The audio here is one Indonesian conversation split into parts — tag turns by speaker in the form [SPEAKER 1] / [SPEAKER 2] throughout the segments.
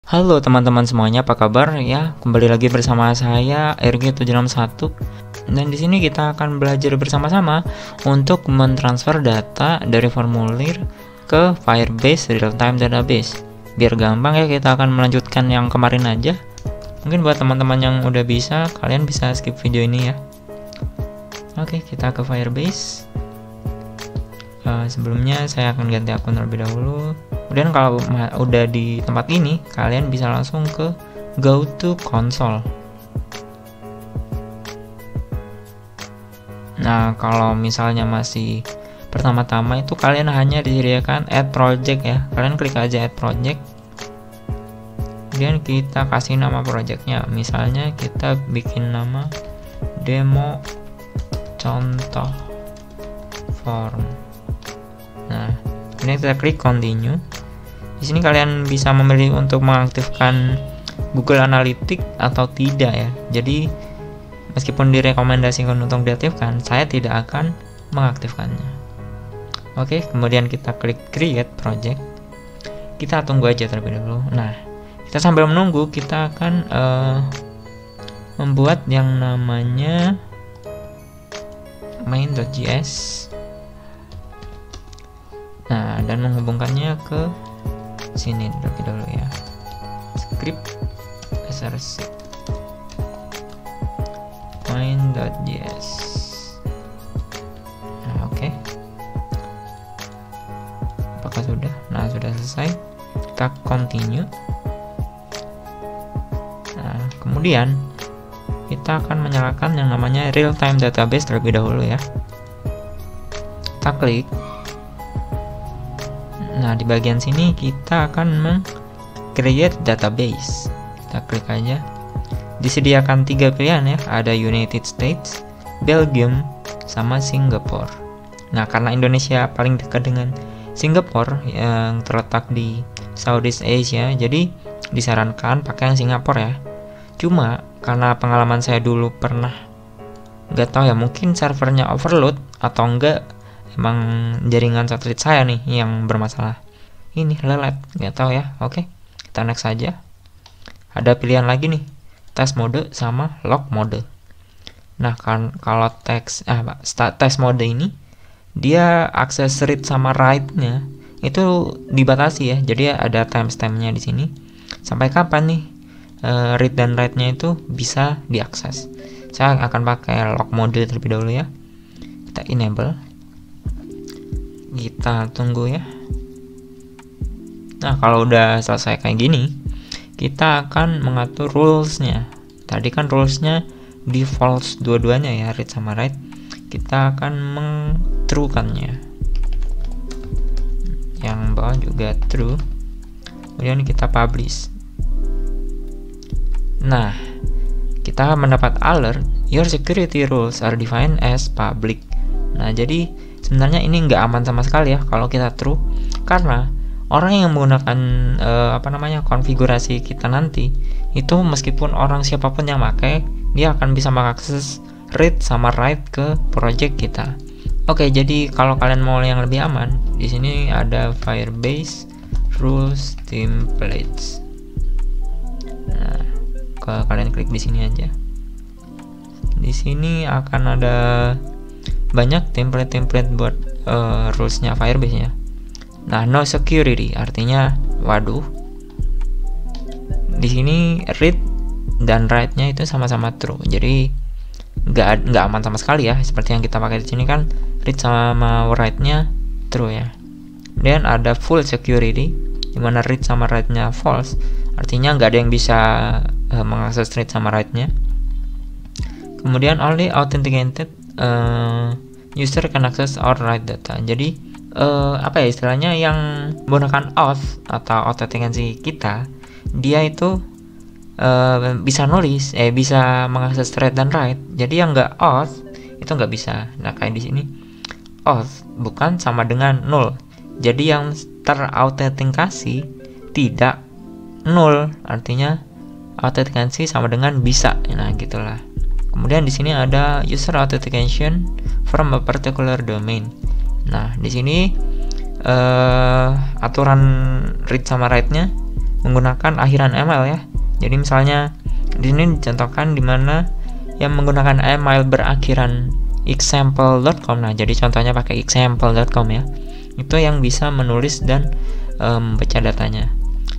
[SPEAKER 1] Halo teman-teman semuanya, apa kabar ya? Kembali lagi bersama saya RG761. Dan di sini kita akan belajar bersama-sama untuk mentransfer data dari formulir ke Firebase Real-Time Database. Biar gampang ya, kita akan melanjutkan yang kemarin aja. Mungkin buat teman-teman yang udah bisa, kalian bisa skip video ini ya. Oke, kita ke Firebase. Sebelumnya saya akan ganti akun terlebih dahulu. Kemudian kalau udah di tempat ini, kalian bisa langsung ke go to console. Nah, kalau misalnya masih pertama-tama itu kalian hanya disediakan add project ya. Kalian klik aja add project. Kemudian kita kasih nama projectnya. Misalnya kita bikin nama demo contoh form. Nah, ini kita klik continue. Di sini kalian bisa memilih untuk mengaktifkan Google Analytics atau tidak ya. Jadi meskipun direkomendasikan untuk diaktifkan, saya tidak akan mengaktifkannya. Oke, kemudian kita klik create project. Kita tunggu aja terlebih dahulu. Nah, kita sambil menunggu, kita akan membuat yang namanya main.js. Nah, dan menghubungkannya ke sini terlebih dahulu ya. Script src main.js. Nah, oke. Apakah sudah? Nah, sudah selesai. Kita continue. Nah, kemudian kita akan menyalakan yang namanya real-time database terlebih dahulu ya. Kita klik. Nah, di bagian sini kita akan meng-create database. Kita klik aja. Disediakan 3 pilihan ya, ada United States, Belgium, sama Singapore. Nah, karena Indonesia paling dekat dengan Singapore yang terletak di Southeast Asia, jadi disarankan pakai yang Singapore ya. Cuma karena pengalaman saya dulu pernah, nggak tahu ya, mungkin servernya overload atau enggak, emang jaringan satelit saya nih yang bermasalah. Ini lelet, nggak tahu ya. Oke, kita next saja. Ada pilihan lagi nih, test mode sama log mode. Nah, kalau test mode ini dia akses read sama write-nya itu dibatasi ya. Jadi ada timestamp-nya di sini. Sampai kapan nih read dan write-nya itu bisa diakses. Saya akan pakai log mode terlebih dahulu ya. Kita enable. Kita tunggu ya. Nah, kalau udah selesai kayak gini, kita akan mengatur rules-nya. Tadi kan rules-nya default dua-duanya ya, read sama write. Kita akan meng-true-kannya. Yang bawah juga true. Kemudian kita publish. Nah, kita mendapat alert, your security rules are defined as public. Nah, jadi sebenarnya ini nggak aman sama sekali ya kalau kita true, karena orang yang menggunakan konfigurasi kita nanti itu, meskipun orang siapapun yang pakai, dia akan bisa mengakses read sama write ke project kita. Oke, jadi kalau kalian mau yang lebih aman, di sini ada Firebase Rules Templates. Nah, kalian klik di sini aja. Di sini akan ada banyak template-template buat rules-nya Firebase ya. Nah, no security artinya waduh. Di sini read dan write-nya itu sama-sama true. Jadi nggak aman sama sekali ya. Seperti yang kita pakai di sini kan read sama write-nya true ya. Kemudian ada full security, dimana read sama write-nya false. Artinya nggak ada yang bisa mengakses read sama write-nya. Kemudian only authenticated user can access or write data. Jadi istilahnya yang menggunakan auth atau authentication kita, dia itu bisa nulis, bisa mengakses read dan write. Jadi yang nggak auth itu nggak bisa. Nah, kayak di sini auth bukan sama dengan null. Jadi yang terautentikasi tidak null, artinya autentikasi sama dengan bisa. Nah, gitulah. Kemudian di sini ada user authentication from a particular domain. Nah, di sini aturan read sama write-nya menggunakan akhiran email ya. Jadi misalnya di sini dicontohkan dimana yang menggunakan email berakhiran example.com. Nah, jadi contohnya pakai example.com ya. Itu yang bisa menulis dan membaca datanya.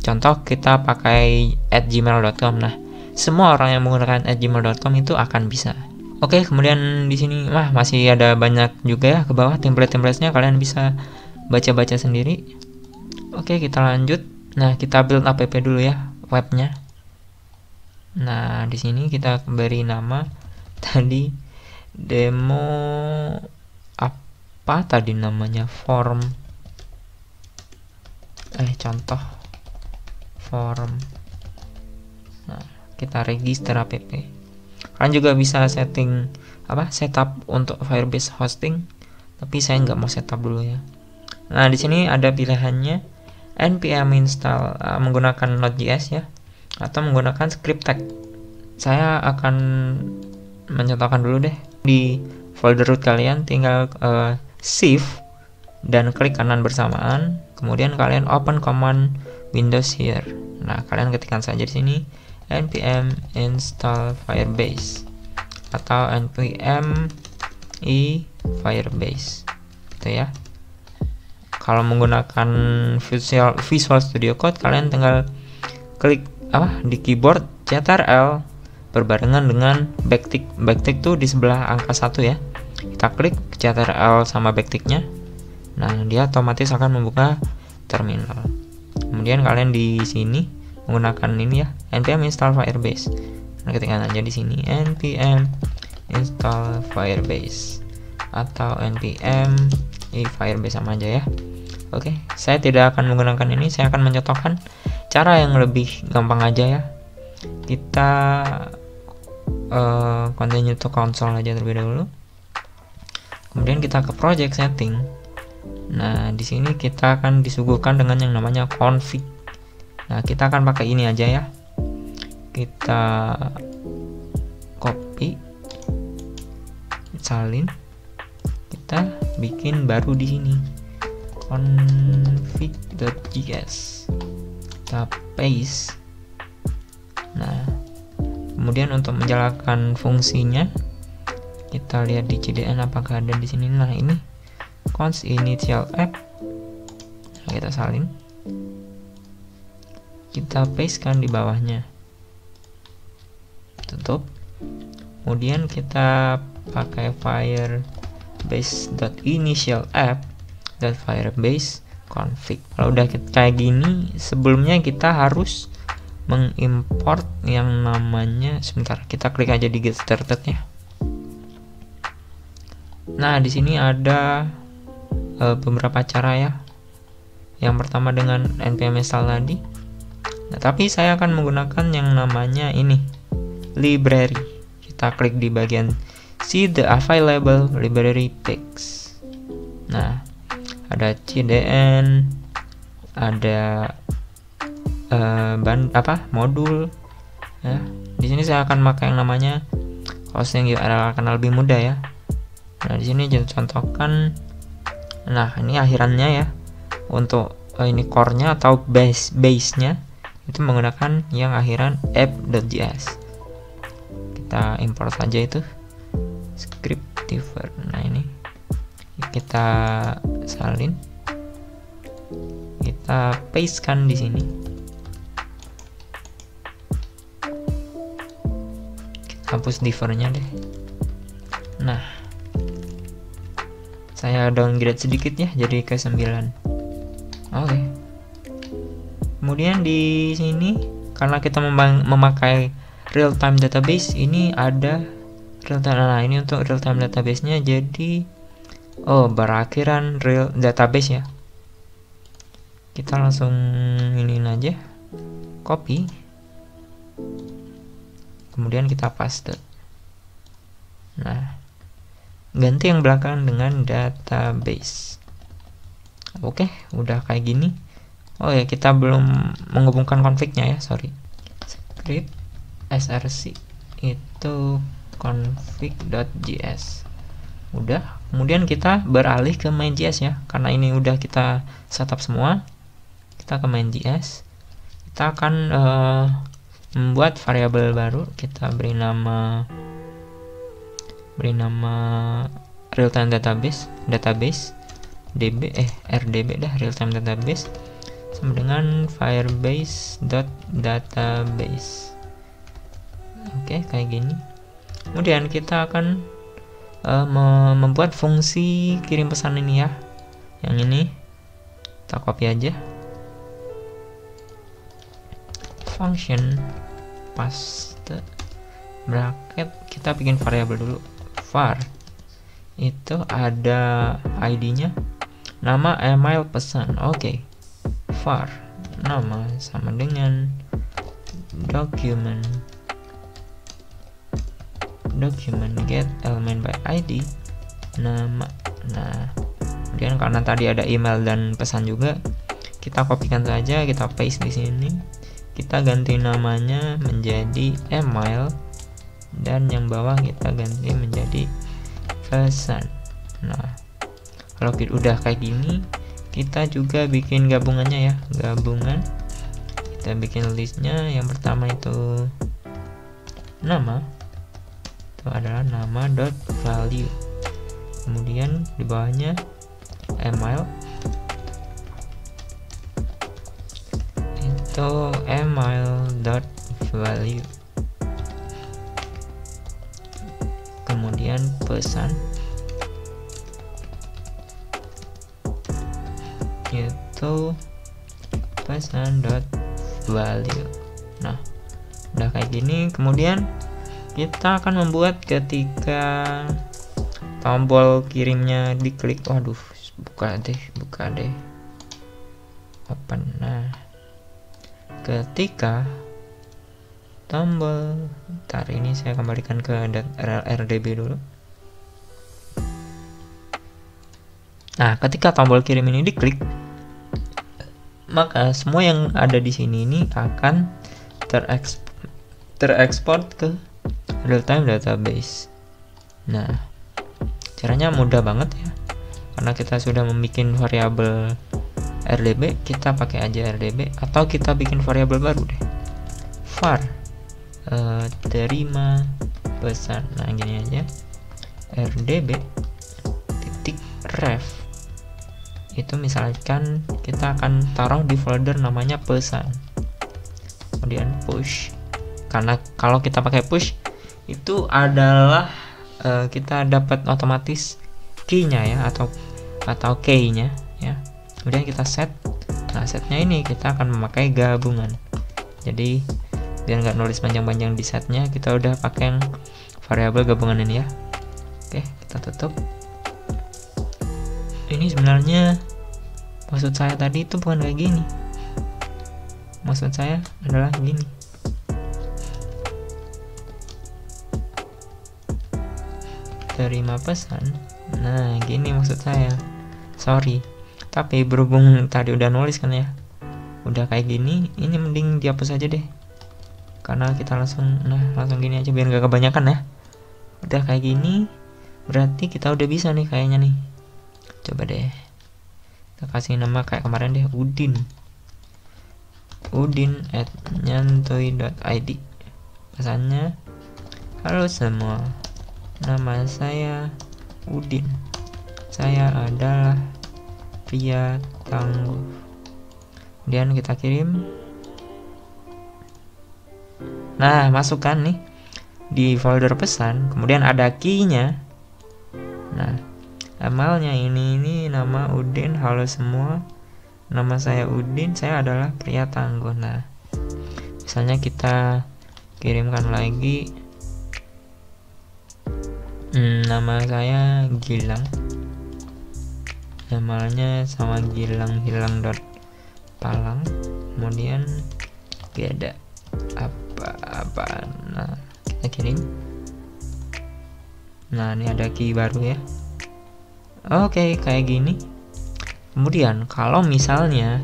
[SPEAKER 1] Contoh kita pakai @gmail.com. Nah, semua orang yang menggunakan @gmail.com itu akan bisa. Oke, kemudian di sini masih ada banyak juga ya ke bawah template-templatenya, kalian bisa baca-baca sendiri. Oke, kita lanjut. Nah, kita build app dulu ya webnya. Nah, di sini kita beri nama tadi demo apa tadi namanya, form contoh form. Nah, kita register app. Kalian juga bisa setup untuk Firebase hosting, tapi saya nggak mau setup dulu ya. Nah, di sini ada pilihannya npm install menggunakan Node.js ya, atau menggunakan script tag. Saya akan mencontohkan dulu deh. Di folder root kalian tinggal shift dan klik kanan bersamaan, kemudian kalian open command Windows here. Nah, kalian ketikkan saja di sini npm install Firebase atau npm Firebase gitu ya. Kalau menggunakan Visual Studio Code, kalian tinggal klik di keyboard Ctrl berbarengan dengan backtick. Backtick tuh di sebelah angka 1 ya. Kita klik Ctrl sama backticknya. Nah, dia otomatis akan membuka terminal. Kemudian kalian di sini menggunakan ini ya, npm install Firebase. Nah, ketikkan aja di sini npm install Firebase atau npm Firebase sama aja ya. Oke, saya tidak akan menggunakan ini, saya akan mencontohkan cara yang lebih gampang aja ya. Kita continue to console aja terlebih dahulu. Kemudian kita ke project setting. Nah, di sini kita akan disuguhkan dengan yang namanya config. Nah, kita akan pakai ini aja ya. Kita copy, salin, kita bikin baru di sini config.js, kita paste. Nah, kemudian untuk menjalankan fungsinya kita lihat di CDN apakah ada di sini. Nah, ini const initial app, kita salin, kita pastekan di bawahnya, tutup. Kemudian kita pakai firebase.initialapp.firebase config. Kalau udah kayak gini, sebelumnya kita harus mengimport yang namanya, sebentar, kita klik aja di get started ya. Nah, di sini ada beberapa cara ya. Yang pertama dengan npm install tadi. Nah, tapi saya akan menggunakan yang namanya ini, library. Kita klik di bagian see the available library packs. Nah, ada CDN, ada modul ya. Di sini saya akan pakai yang namanya hosting URL karena lebih mudah ya. Nah, di sini contohkan, nah ini akhirannya ya. Untuk ini core-nya atau base-nya itu menggunakan yang akhiran app.js. Kita import saja itu scriptiver. Nah, ini kita salin, kita pastekan di sini. Kita hapus divernya deh. Nah, saya downgrade sedikit ya, jadi ke 9. Oke. Kemudian di sini karena kita memakai real time database, ini ada real time. Nah, ini untuk real time database-nya, jadi berakhiran real database ya. Kita langsung ini aja, copy, kemudian kita paste. Nah, ganti yang belakang dengan database. Oke, udah kayak gini. Oh ya, kita belum menghubungkan config-nya ya, sorry. Script src itu config.js. Udah, kemudian kita beralih ke main.js ya. Karena ini udah kita setup semua, kita ke main.js. kita akan membuat variabel baru. Kita beri nama real time database db rdb dah, real time database sama dengan firebase.database. Oke, kayak gini. Kemudian kita akan membuat fungsi kirim pesan ini ya. Yang ini kita copy aja. Function paste bracket, kita bikin variabel dulu. Var itu ada ID-nya, nama, email, pesan. Oke. Var nama sama dengan document get element by ID nama. Nah, kemudian karena tadi ada email dan pesan juga, kita kopikan saja, kita paste di sini. Kita ganti namanya menjadi email dan yang bawah kita ganti menjadi pesan. Nah, kalau udah kayak gini, kita juga bikin gabungannya ya, gabungan. Kita bikin listnya. Yang pertama itu nama, itu adalah nama dot value. Kemudian di bawahnya email, itu email dot value. Kemudian pesan itu pesan dot value. Nah, udah kayak gini. Kemudian kita akan membuat ketika tombol kirimnya diklik, waduh, buka deh open. Nah, ketika tombol, ntar ini saya kembalikan ke rdb dulu. Nah, ketika tombol kirim ini diklik, maka semua yang ada di sini ini akan terekspor ke real time database. Nah, caranya mudah banget ya, karena kita sudah membuat variabel rdb. Kita pakai aja rdb, atau kita bikin variabel baru deh, var terima pesan. Nah, gini aja, rdb titik ref. Itu misalkan kita akan taruh di folder namanya pesan. Kemudian push, karena kalau kita pakai push itu adalah kita dapat otomatis key-nya ya, atau key-nya ya. Kemudian kita set. Nah, setnya ini kita akan memakai gabungan. Jadi biar nggak nulis panjang-panjang di setnya, kita udah pakai variabel gabungan ini ya. Oke, kita tutup. Ini sebenarnya maksud saya tadi itu bukan kayak gini. Maksud saya adalah gini. Terima pesan. Nah, gini maksud saya. Sorry. Tapi berhubung tadi udah nulis kan ya, udah kayak gini, ini mending dihapus aja deh. Karena kita langsung gini aja biar nggak kebanyakan ya. Udah kayak gini, berarti kita udah bisa nih kayaknya nih. Coba deh kita kasih nama kayak kemarin deh, udin@nyantui.id. pesannya, halo semua, nama saya Udin, saya adalah pria tangguh. Kemudian kita kirim. Nah, masukkan nih di folder pesan. Kemudian ada key-nya. Nah, emailnya ini nama Udin, halo semua, nama saya Udin, saya adalah pria tangguh. Nah, misalnya kita kirimkan lagi, nama saya Gilang, emailnya sama gilang.palang. Kemudian beda apa. Nah, kita kirim. Nah, ini ada key baru ya. Oke, kayak gini. Kemudian kalau misalnya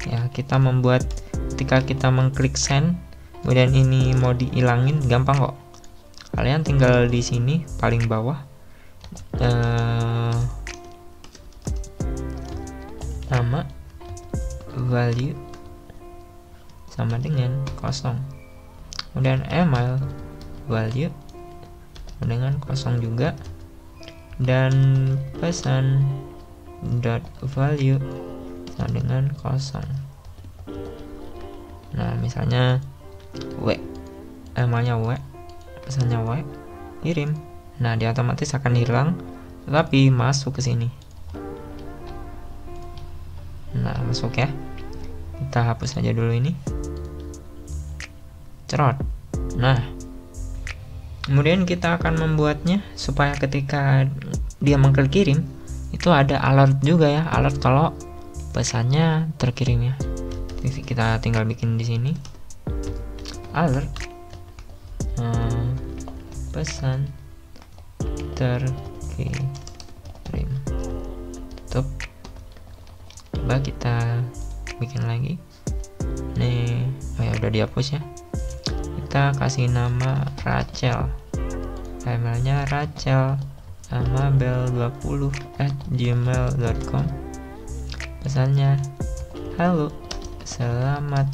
[SPEAKER 1] ya kita membuat, ketika kita mengklik send, kemudian ini mau dihilangin, gampang kok. Kalian tinggal di sini paling bawah, nama, value, sama dengan 0. Kemudian email value dengan 0 juga, dan pesan dot value sama dengan 0. Nah, misalnya emailnya pesannya kirim. Nah, dia otomatis akan hilang, tetapi masuk ke sini. Nah, masuk ya. Kita hapus aja dulu ini. Cerot. Nah, kemudian kita akan membuatnya supaya ketika dia mengklik kirim itu ada alert juga ya, alert kalau pesannya terkirim ya. Kita tinggal bikin di sini alert pesan terkirim. Tutup. Coba kita bikin lagi. Nih, ya udah dihapus ya. Kita kasih nama Rachel. Emailnya Rachel sama bel20@gmail.com. Pesannya, halo, selamat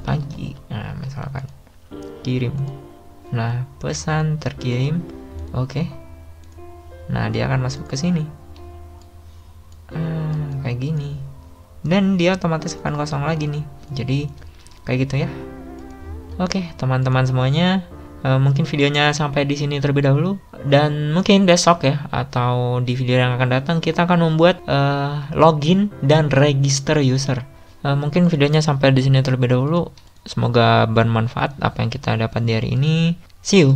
[SPEAKER 1] pagi. Nah, misalkan kirim. Nah, pesan terkirim. Oke. Nah, dia akan masuk ke sini. Kayak gini. Dan dia otomatis akan kosong lagi nih. Jadi kayak gitu ya. Oke, teman-teman semuanya, mungkin videonya sampai di sini terlebih dahulu, dan mungkin besok ya atau di video yang akan datang kita akan membuat login dan register user. Mungkin videonya sampai di sini terlebih dahulu. Semoga bermanfaat apa yang kita dapat di hari ini. See you.